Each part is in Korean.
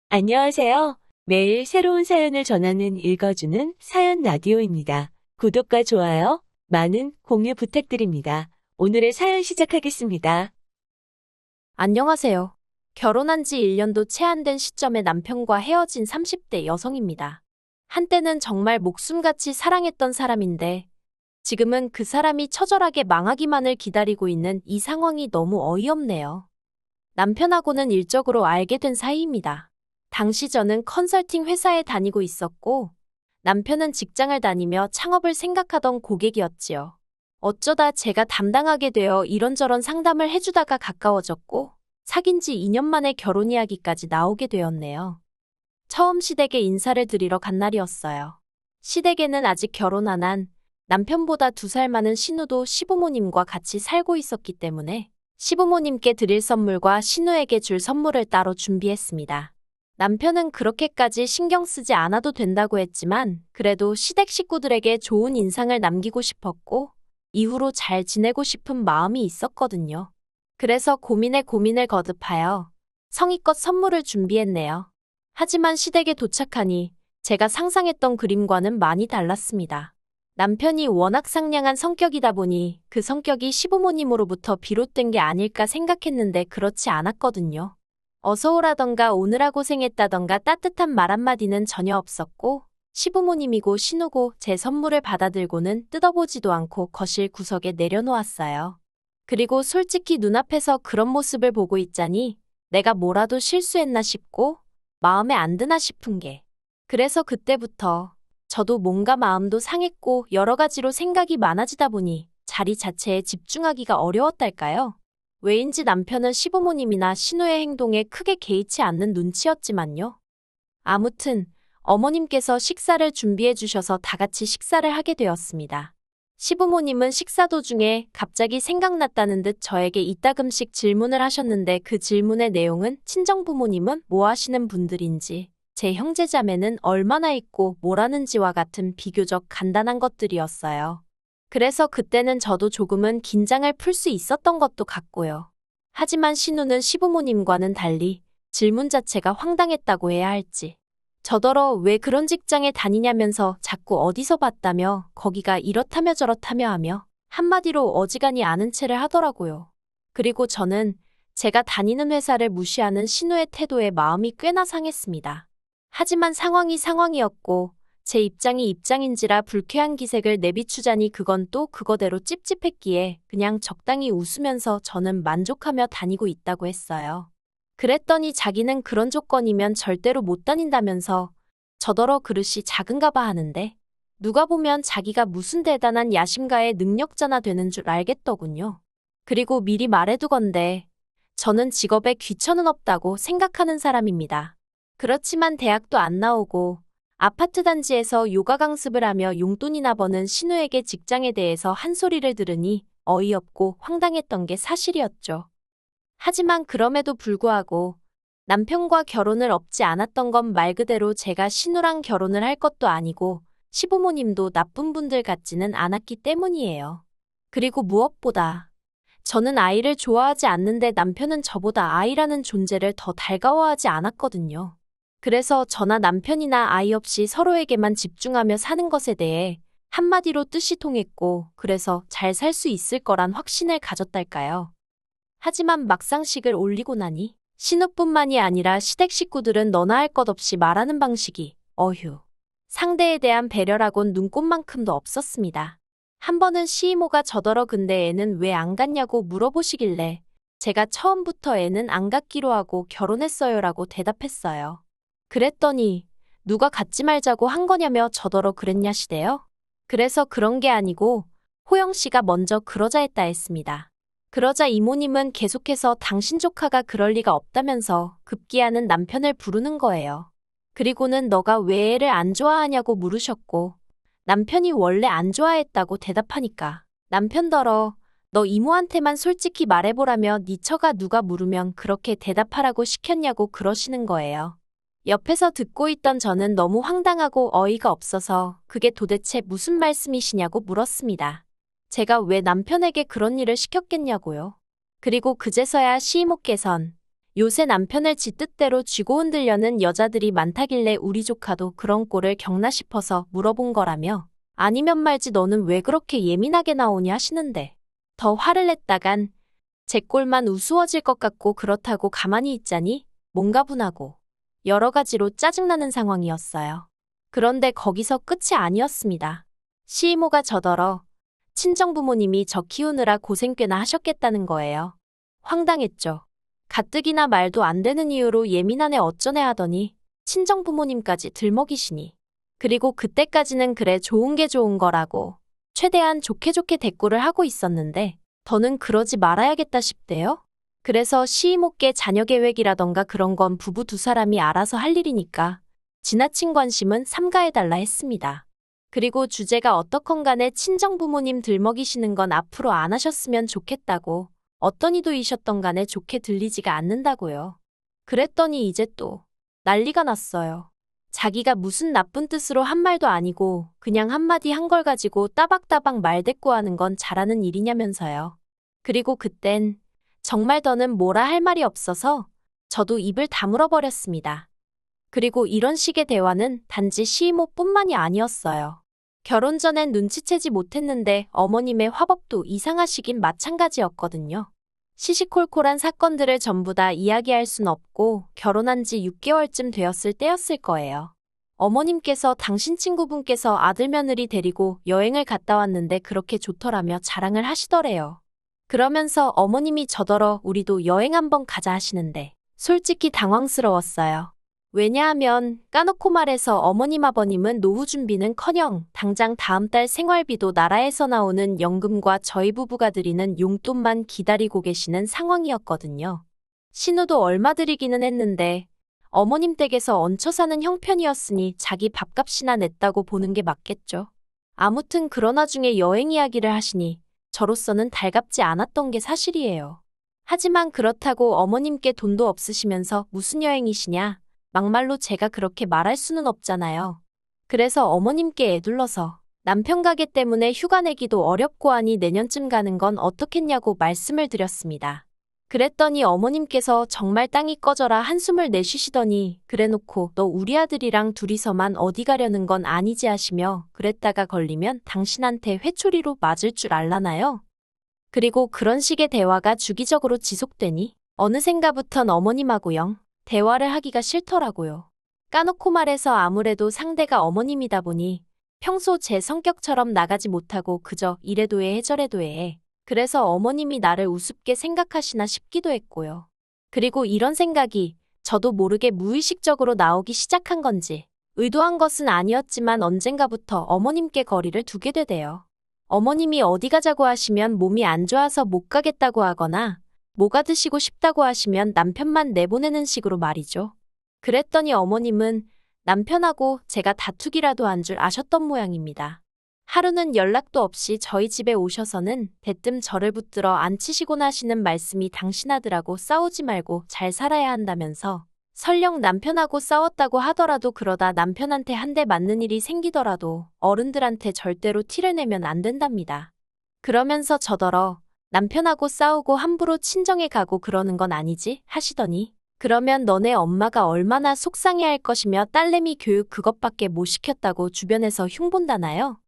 안녕하세요. 매일 새로운 사연을 전하는 읽어주는 사연 라디오입니다. 구독과 좋아요, 많은 공유 부탁드립니다. 오늘의 사연 시작하겠습니다. 안녕하세요. 결혼한 지 1년도 채 안 된 시점에 남편과 헤어진 30대 여성입니다. 한때는 정말 목숨같이 사랑했던 사람인데 지금은 그 사람이 처절하게 망하기만을 기다리고 있는 이 상황이 너무 어이없네요. 남편하고는 일적으로 알게 된 사이입니다. 당시 저는 컨설팅 회사에 다니고 있었고 남편은 직장을 다니며 창업을 생각하던 고객이었지요. 어쩌다 제가 담당하게 되어 이런저런 상담을 해주다가 가까워졌고 사귄 지 2년 만에 결혼 이야기까지 나오게 되었네요. 처음 시댁에 인사를 드리러 간 날이었어요. 시댁에는 아직 결혼 안 한 남편보다 2살 많은 신우도 시부모님과 같이 살고 있었기 때문에 시부모님께 드릴 선물과 신우에게 줄 선물을 따로 준비했습니다. 남편은 그렇게까지 신경 쓰지 않아도 된다고 했지만 그래도 시댁 식구들에게 좋은 인상을 남기고 싶었고 이후로 잘 지내고 싶은 마음이 있었거든요. 그래서 고민에 고민을 거듭하여 성의껏 선물을 준비했네요. 하지만 시댁에 도착하니 제가 상상했던 그림과는 많이 달랐습니다. 남편이 워낙 상냥한 성격이다 보니 그 성격이 시부모님으로부터 비롯된 게 아닐까 생각했는데 그렇지 않았거든요. 어서 오라던가 오느라 고생했다던가 따뜻한 말 한마디는 전혀 없었고 시부모님이고 신우고 제 선물을 받아들고는 뜯어보지도 않고 거실 구석에 내려놓았어요. 그리고 솔직히 눈앞에서 그런 모습을 보고 있자니 내가 뭐라도 실수했나 싶고 마음에 안 드나 싶은 게 그래서 그때부터 저도 뭔가 마음도 상했고 여러 가지로 생각이 많아지다 보니 자리 자체에 집중하기가 어려웠달까요? 왜인지 남편은 시부모님이나 신우의 행동에 크게 개의치 않는 눈치였지만요. 아무튼 어머님께서 식사를 준비해 주셔서 다 같이 식사를 하게 되었습니다. 시부모님은 식사 도중에 갑자기 생각났다는 듯 저에게 이따금씩 질문을 하셨는데 그 질문의 내용은 친정부모님은 뭐 하시는 분들인지, 제 형제자매는 얼마나 있고 뭘 하는지와 같은 비교적 간단한 것들이었어요. 그래서 그때는 저도 조금은 긴장을 풀 수 있었던 것도 같고요. 하지만 신우는 시부모님과는 달리 질문 자체가 황당했다고 해야 할지. 저더러 왜 그런 직장에 다니냐면서 자꾸 어디서 봤다며 거기가 이렇다며 저렇다며 하며 한마디로 어지간히 아는 체를 하더라고요. 그리고 저는 제가 다니는 회사를 무시하는 신우의 태도에 마음이 꽤나 상했습니다. 하지만 상황이 상황이었고 제 입장이 입장인지라 불쾌한 기색을 내비추자니 그건 또 그거대로 찝찝했기에 그냥 적당히 웃으면서 저는 만족하며 다니고 있다고 했어요. 그랬더니 자기는 그런 조건이면 절대로 못 다닌다면서 저더러 그릇이 작은가 봐 하는데 누가 보면 자기가 무슨 대단한 야심가의 능력자나 되는 줄 알겠더군요. 그리고 미리 말해두건대 저는 직업에 귀천은 없다고 생각하는 사람입니다. 그렇지만 대학도 안 나오고 아파트 단지에서 요가 강습을 하며 용돈이나 버는 신우에게 직장에 대해서 한 소리를 들으니 어이없고 황당했던 게 사실이었죠. 하지만 그럼에도 불구하고 남편과 결혼을 업지 않았던 건 말 그대로 제가 신우랑 결혼을 할 것도 아니고 시부모님도 나쁜 분들 같지는 않았기 때문이에요. 그리고 무엇보다 저는 아이를 좋아하지 않는데 남편은 저보다 아이라는 존재를 더 달가워하지 않았거든요. 그래서 저나 남편이나 아이 없이 서로에게만 집중하며 사는 것에 대해 한마디로 뜻이 통했고 그래서 잘 살 수 있을 거란 확신을 가졌달까요. 하지만 막상식을 올리고 나니 신우뿐만이 아니라 시댁 식구들은 너나 할 것 없이 말하는 방식이 어휴. 상대에 대한 배려라곤 눈꼽만큼도 없었습니다. 한 번은 시이모가 저더러 근데 애는 왜 안 갔냐고 물어보시길래 제가 처음부터 애는 안 갔기로 하고 결혼했어요라고 대답했어요. 그랬더니 누가 갖지 말자고 한 거냐며 저더러 그랬냐시대요. 그래서 그런 게 아니고 호영 씨가 먼저 그러자 했다 했습니다. 그러자 이모님은 계속해서 당신 조카가 그럴 리가 없다면서 급기야는 남편을 부르는 거예요. 그리고는 너가 왜 애를 안 좋아하냐고 물으셨고 남편이 원래 안 좋아했다고 대답하니까 남편더러 너 이모한테만 솔직히 말해보라며 네 처가 누가 물으면 그렇게 대답하라고 시켰냐고 그러시는 거예요. 옆에서 듣고 있던 저는 너무 황당하고 어이가 없어서 그게 도대체 무슨 말씀이시냐고 물었습니다. 제가 왜 남편에게 그런 일을 시켰겠냐고요. 그리고 그제서야 시이모께선 요새 남편을 지 뜻대로 쥐고 흔들려는 여자들이 많다길래 우리 조카도 그런 꼴을 겪나 싶어서 물어본 거라며 아니면 말지 너는 왜 그렇게 예민하게 나오니 하시는데 더 화를 냈다간 제 꼴만 우스워질 것 같고 그렇다고 가만히 있자니 뭔가 분하고 여러 가지로 짜증나는 상황이었어요. 그런데 거기서 끝이 아니었습니다. 시이모가 저더러 친정부모님이 저 키우느라 고생 꽤나 하셨겠다는 거예요. 황당했죠. 가뜩이나 말도 안 되는 이유로 예민한 애 어쩌네 하더니 친정부모님까지 들먹이시니. 그리고 그때까지는 그래 좋은 게 좋은 거라고 최대한 좋게 좋게 대꾸를 하고 있었는데 더는 그러지 말아야겠다 싶대요. 그래서 시이모께 자녀 계획이라던가 그런 건 부부 두 사람이 알아서 할 일이니까 지나친 관심은 삼가해달라 했습니다. 그리고 주제가 어떻건 간에 친정부모님 들먹이시는 건 앞으로 안 하셨으면 좋겠다고 어떤 이도이셨던 간에 좋게 들리지가 않는다고요. 그랬더니 이제 또 난리가 났어요. 자기가 무슨 나쁜 뜻으로 한 말도 아니고 그냥 한마디 한 걸 가지고 따박따박 말대꾸하는 건 잘하는 일이냐면서요. 그리고 그땐 정말 더는 뭐라 할 말이 없어서 저도 입을 다물어 버렸습니다. 그리고 이런 식의 대화는 단지 시이모뿐만이 아니었어요. 결혼 전엔 눈치채지 못했는데 어머님의 화법도 이상하시긴 마찬가지였거든요. 시시콜콜한 사건들을 전부 다 이야기할 순 없고 결혼한 지 6개월쯤 되었을 때였을 거예요. 어머님께서 당신 친구분께서 아들 며느리 데리고 여행을 갔다 왔는데 그렇게 좋더라며 자랑을 하시더래요. 그러면서 어머님이 저더러 우리도 여행 한번 가자 하시는데 솔직히 당황스러웠어요. 왜냐하면 까놓고 말해서 어머님 아버님은 노후 준비는커녕 당장 다음 달 생활비도 나라에서 나오는 연금과 저희 부부가 드리는 용돈만 기다리고 계시는 상황이었거든요. 신우도 얼마 드리기는 했는데 어머님 댁에서 얹혀 사는 형편이었으니 자기 밥값이나 냈다고 보는 게 맞겠죠. 아무튼 그런 와중에 여행 이야기를 하시니 저로서는 달갑지 않았던 게 사실이에요. 하지만 그렇다고 어머님께 돈도 없으시면서 무슨 여행이시냐? 막말로 제가 그렇게 말할 수는 없잖아요. 그래서 어머님께 애둘러서 남편 가게 때문에 휴가 내기도 어렵고 하니 내년쯤 가는 건 어떻겠냐고 말씀을 드렸습니다. 그랬더니 어머님께서 정말 땅이 꺼져라 한숨을 내쉬시더니 그래놓고 너 우리 아들이랑 둘이서만 어디 가려는 건 아니지 하시며 그랬다가 걸리면 당신한테 회초리로 맞을 줄 알라나요? 그리고 그런 식의 대화가 주기적으로 지속되니 어느샌가부턴 어머님하고 영 대화를 하기가 싫더라고요. 까놓고 말해서 아무래도 상대가 어머님이다 보니 평소 제 성격처럼 나가지 못하고 그저 이래도 해 저래도 해. 그래서 어머님이 나를 우습게 생각하시나 싶기도 했고요. 그리고 이런 생각이 저도 모르게 무의식적으로 나오기 시작한 건지 의도한 것은 아니었지만 언젠가부터 어머님께 거리를 두게 되대요. 어머님이 어디 가자고 하시면 몸이 안 좋아서 못 가겠다고 하거나 뭐가 드시고 싶다고 하시면 남편만 내보내는 식으로 말이죠. 그랬더니 어머님은 남편하고 제가 다투기라도 한 줄 아셨던 모양입니다. 하루는 연락도 없이 저희 집에 오셔서는 대뜸 저를 붙들어 앉히시곤 하시는 말씀이 당신 아들하고 싸우지 말고 잘 살아야 한다면서 설령 남편하고 싸웠다고 하더라도 그러다 남편한테 한 대 맞는 일이 생기더라도 어른들한테 절대로 티를 내면 안 된답니다. 그러면서 저더러 남편하고 싸우고 함부로 친정에 가고 그러는 건 아니지 하시더니 그러면 너네 엄마가 얼마나 속상해할 것이며 딸내미 교육 그것밖에 못 시켰다고 주변에서 흉본다나요?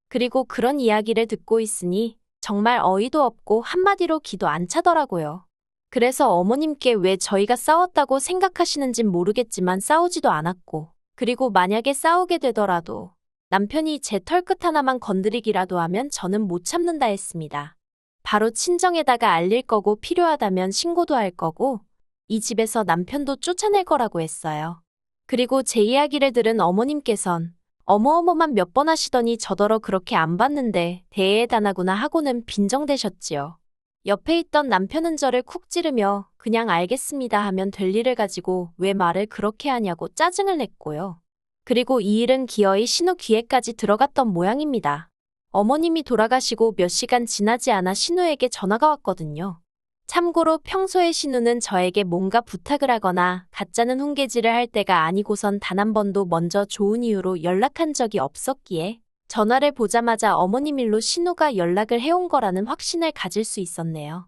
그리고 그런 이야기를 듣고 있으니 정말 어이도 없고 한마디로 기도 안 차더라고요. 그래서 어머님께 왜 저희가 싸웠다고 생각하시는진 모르겠지만 싸우지도 않았고 그리고 만약에 싸우게 되더라도 남편이 제 털끝 하나만 건드리기라도 하면 저는 못 참는다 했습니다. 바로 친정에다가 알릴 거고 필요하다면 신고도 할 거고 이 집에서 남편도 쫓아낼 거라고 했어요. 그리고 제 이야기를 들은 어머님께선 어머어머만 몇 번 하시더니 저더러 그렇게 안 봤는데 대해다나구나 하고는 빈정대셨지요. 옆에 있던 남편은 저를 쿡 찌르며 그냥 알겠습니다 하면 될 일을 가지고 왜 말을 그렇게 하냐고 짜증을 냈고요. 그리고 이 일은 기어이 신우 귀에까지 들어갔던 모양입니다. 어머님이 돌아가시고 몇 시간 지나지 않아 신우에게 전화가 왔거든요. 참고로 평소에 신우는 저에게 뭔가 부탁을 하거나 가짜는 훈계질을 할 때가 아니고선 단 한 번도 먼저 좋은 이유로 연락한 적이 없었기에 전화를 보자마자 어머님 일로 신우가 연락을 해온 거라는 확신을 가질 수 있었네요.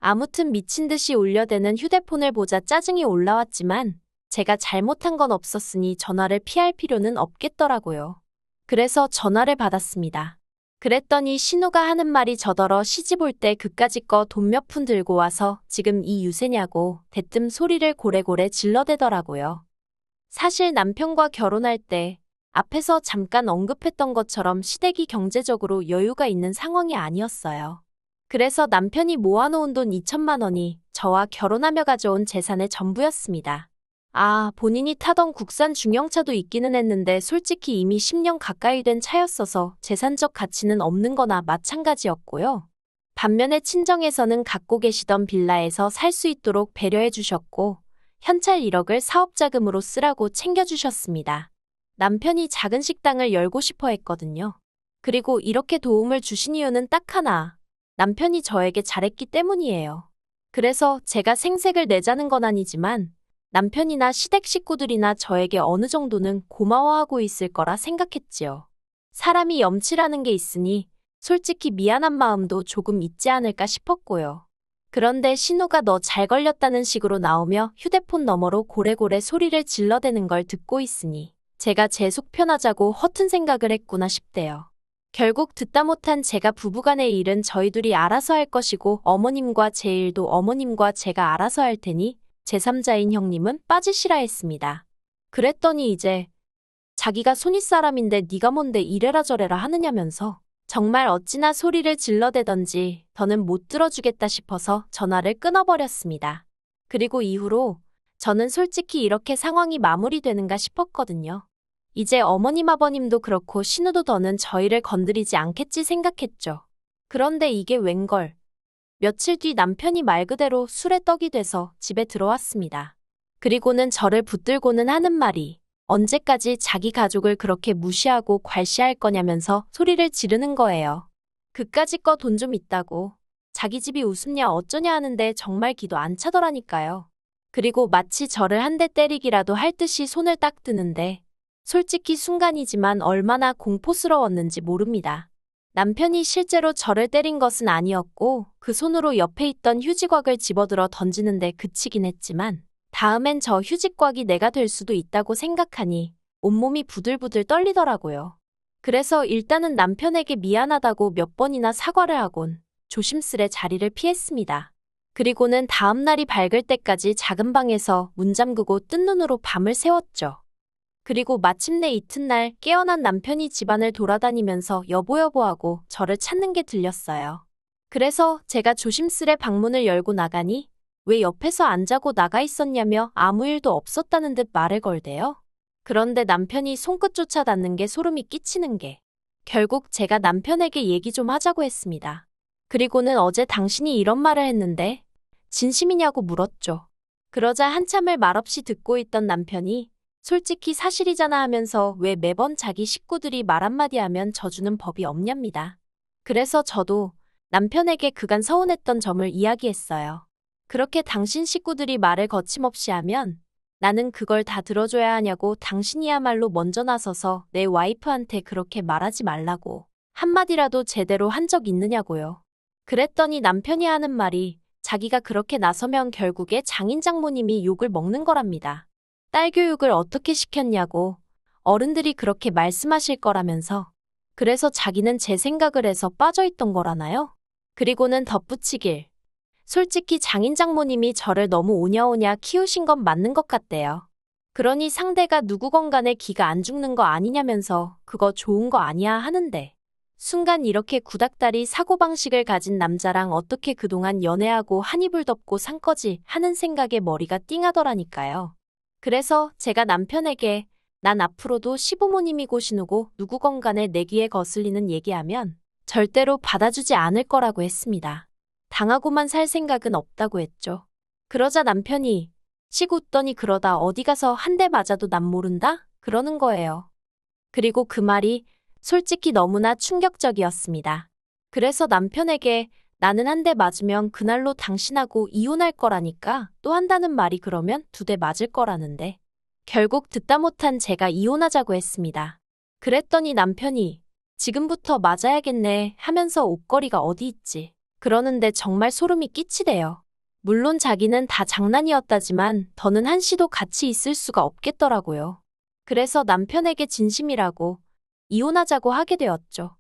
아무튼 미친 듯이 울려대는 휴대폰을 보자 짜증이 올라왔지만 제가 잘못한 건 없었으니 전화를 피할 필요는 없겠더라고요. 그래서 전화를 받았습니다. 그랬더니 신우가 하는 말이 저더러 시집 올 때 그까짓 거 돈 몇 푼 들고 와서 지금 이 유세냐고 대뜸 소리를 고래고래 질러대더라고요. 사실 남편과 결혼할 때 앞에서 잠깐 언급했던 것처럼 시댁이 경제적으로 여유가 있는 상황이 아니었어요. 그래서 남편이 모아놓은 돈 2천만 원이 저와 결혼하며 가져온 재산의 전부였습니다. 본인이 타던 국산 중형차도 있기는 했는데 솔직히 이미 10년 가까이 된 차였어서 재산적 가치는 없는 거나 마찬가지였고요. 반면에 친정에서는 갖고 계시던 빌라에서 살 수 있도록 배려해 주셨고 현찰 1억을 사업자금으로 쓰라고 챙겨주셨습니다. 남편이 작은 식당을 열고 싶어 했거든요. 그리고 이렇게 도움을 주신 이유는 딱 하나. 남편이 저에게 잘했기 때문이에요. 그래서 제가 생색을 내자는 건 아니지만 남편이나 시댁 식구들이나 저에게 어느 정도는 고마워하고 있을 거라 생각했지요. 사람이 염치라는 게 있으니 솔직히 미안한 마음도 조금 있지 않을까 싶었고요. 그런데 신우가 너 잘 걸렸다는 식으로 나오며 휴대폰 너머로 고래고래 소리를 질러대는 걸 듣고 있으니 제가 제 속 편하자고 허튼 생각을 했구나 싶대요. 결국 듣다 못한 제가 부부간의 일은 저희 둘이 알아서 할 것이고 어머님과 제 일도 어머님과 제가 알아서 할 테니 제3자인 형님은 빠지시라 했습니다. 그랬더니 이제 자기가 손윗사람인데 네가 뭔데 이래라 저래라 하느냐면서 정말 어찌나 소리를 질러대던지 더는 못 들어주겠다 싶어서 전화를 끊어버렸습니다. 그리고 이후로 저는 솔직히 이렇게 상황이 마무리되는가 싶었거든요. 이제 어머님 아버님도 그렇고 신우도 더는 저희를 건드리지 않겠지 생각했죠. 그런데 이게 웬걸. 며칠 뒤 남편이 말 그대로 술에 떡이 돼서 집에 들어왔습니다. 그리고는 저를 붙들고는 하는 말이 언제까지 자기 가족을 그렇게 무시하고 괄시할 거냐면서 소리를 지르는 거예요. 그까짓 거 돈 좀 있다고. 자기 집이 우습냐 어쩌냐 하는데 정말 기도 안 차더라니까요. 그리고 마치 저를 한 대 때리기라도 할 듯이 손을 딱 드는데 솔직히 순간이지만 얼마나 공포스러웠는지 모릅니다. 남편이 실제로 저를 때린 것은 아니었고 그 손으로 옆에 있던 휴지곽을 집어들어 던지는데 그치긴 했지만 다음엔 저 휴지곽이 내가 될 수도 있다고 생각하니 온몸이 부들부들 떨리더라고요. 그래서 일단은 남편에게 미안하다고 몇 번이나 사과를 하곤 조심스레 자리를 피했습니다. 그리고는 다음 날이 밝을 때까지 작은 방에서 문 잠그고 뜬 눈으로 밤을 새웠죠. 그리고 마침내 이튿날 깨어난 남편이 집안을 돌아다니면서 여보여보하고 저를 찾는 게 들렸어요. 그래서 제가 조심스레 방문을 열고 나가니 왜 옆에서 안 자고 나가 있었냐며 아무 일도 없었다는 듯 말을 걸대요. 그런데 남편이 손끝조차 닿는 게 소름이 끼치는 게 결국 제가 남편에게 얘기 좀 하자고 했습니다. 그리고는 어제 당신이 이런 말을 했는데 진심이냐고 물었죠. 그러자 한참을 말없이 듣고 있던 남편이 솔직히 사실이잖아 하면서 왜 매번 자기 식구들이 말 한마디 하면 져주는 법이 없냐입니다. 그래서 저도 남편에게 그간 서운했던 점을 이야기했어요. 그렇게 당신 식구들이 말을 거침없이 하면 나는 그걸 다 들어줘야 하냐고 당신이야말로 먼저 나서서 내 와이프한테 그렇게 말하지 말라고 한마디라도 제대로 한 적 있느냐고요. 그랬더니 남편이 하는 말이 자기가 그렇게 나서면 결국에 장인 장모님이 욕을 먹는 거랍니다. 딸 교육을 어떻게 시켰냐고 어른들이 그렇게 말씀하실 거라면서 그래서 자기는 제 생각을 해서 빠져있던 거라나요? 그리고는 덧붙이길 솔직히 장인 장모님이 저를 너무 오냐오냐 키우신 건 맞는 것 같대요. 그러니 상대가 누구건 간에 기가 안 죽는 거 아니냐면서 그거 좋은 거 아니야 하는데 순간 이렇게 구닥다리 사고방식을 가진 남자랑 어떻게 그동안 연애하고 한 이불 덮고 산 거지 하는 생각에 머리가 띵하더라니까요. 그래서 제가 남편에게 난 앞으로도 시부모님이고 신우고 누구건 간에 내 귀에 거슬리는 얘기하면 절대로 받아주지 않을 거라고 했습니다. 당하고만 살 생각은 없다고 했죠. 그러자 남편이 씩 웃더니 그러다 어디 가서 한 대 맞아도 난 모른다? 그러는 거예요. 그리고 그 말이 솔직히 너무나 충격적이었습니다. 그래서 남편에게 나는 한 대 맞으면 그날로 당신하고 이혼할 거라니까 또 한다는 말이 그러면 2대 맞을 거라는데 결국 듣다 못한 제가 이혼하자고 했습니다. 그랬더니 남편이 지금부터 맞아야겠네 하면서 옷걸이가 어디 있지? 그러는데 정말 소름이 끼치대요. 물론 자기는 다 장난이었다지만 더는 한시도 같이 있을 수가 없겠더라고요. 그래서 남편에게 진심이라고 이혼하자고 하게 되었죠.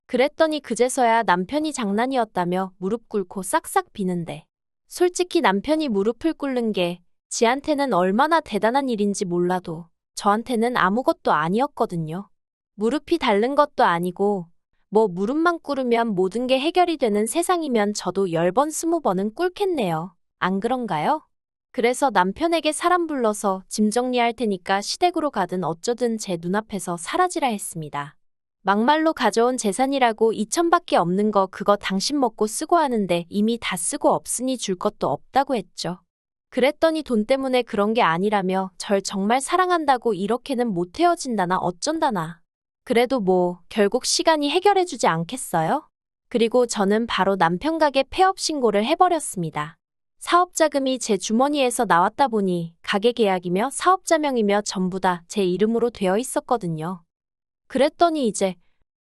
그랬더니 그제서야 남편이 장난이었다며 무릎 꿇고 싹싹 비는데 솔직히 남편이 무릎을 꿇는 게 지한테는 얼마나 대단한 일인지 몰라도 저한테는 아무것도 아니었거든요. 무릎이 닳는 것도 아니고 뭐 무릎만 꿇으면 모든 게 해결이 되는 세상이면 저도 10번 20번은 꿇겠네요. 안 그런가요? 그래서 남편에게 사람 불러서 짐 정리할 테니까 시댁으로 가든 어쩌든 제 눈앞에서 사라지라 했습니다. 막말로 가져온 재산이라고 2천밖에 없는 거 그거 당신 먹고 쓰고 하는데 이미 다 쓰고 없으니 줄 것도 없다고 했죠. 그랬더니 돈 때문에 그런 게 아니라며 절 정말 사랑한다고 이렇게는 못 헤어진다나 어쩐다나. 그래도 뭐 결국 시간이 해결해주지 않겠어요? 그리고 저는 바로 남편 가게 폐업 신고를 해버렸습니다. 사업자금이 제 주머니에서 나왔다 보니 가게 계약이며 사업자명이며 전부 다 제 이름으로 되어 있었거든요. 그랬더니 이제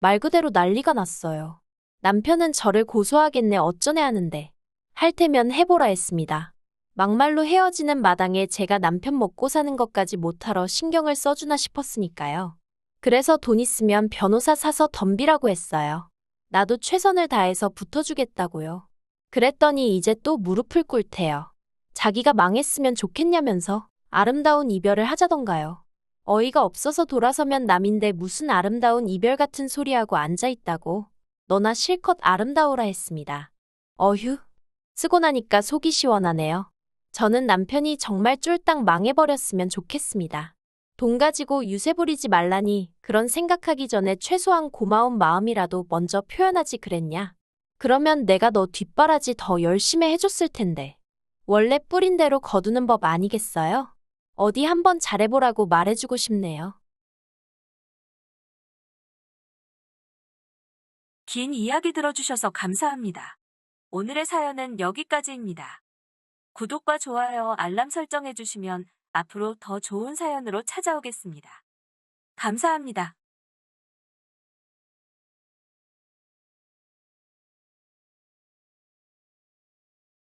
말 그대로 난리가 났어요. 남편은 저를 고소하겠네 어쩌네 하는데 할 테면 해보라 했습니다. 막말로 헤어지는 마당에 제가 남편 먹고 사는 것까지 못하러 신경을 써주나 싶었으니까요. 그래서 돈 있으면 변호사 사서 덤비라고 했어요. 나도 최선을 다해서 붙어주겠다고요. 그랬더니 이제 또 무릎을 꿇대요. 자기가 망했으면 좋겠냐면서 아름다운 이별을 하자던가요. 어이가 없어서 돌아서면 남인데 무슨 아름다운 이별 같은 소리하고 앉아있다고. 너나 실컷 아름다우라 했습니다. 어휴, 쓰고 나니까 속이 시원하네요. 저는 남편이 정말 쫄딱 망해버렸으면 좋겠습니다. 돈 가지고 유세 부리지 말라니 그런 생각하기 전에 최소한 고마운 마음이라도 먼저 표현하지 그랬냐. 그러면 내가 너 뒷바라지 더 열심히 해줬을 텐데. 원래 뿌린 대로 거두는 법 아니겠어요? 어디 한번 잘해보라고 말해주고 싶네요. 긴 이야기 들어주셔서 감사합니다. 오늘의 사연은 여기까지입니다. 구독과 좋아요, 알람 설정해주시면 앞으로 더 좋은 사연으로 찾아오겠습니다. 감사합니다.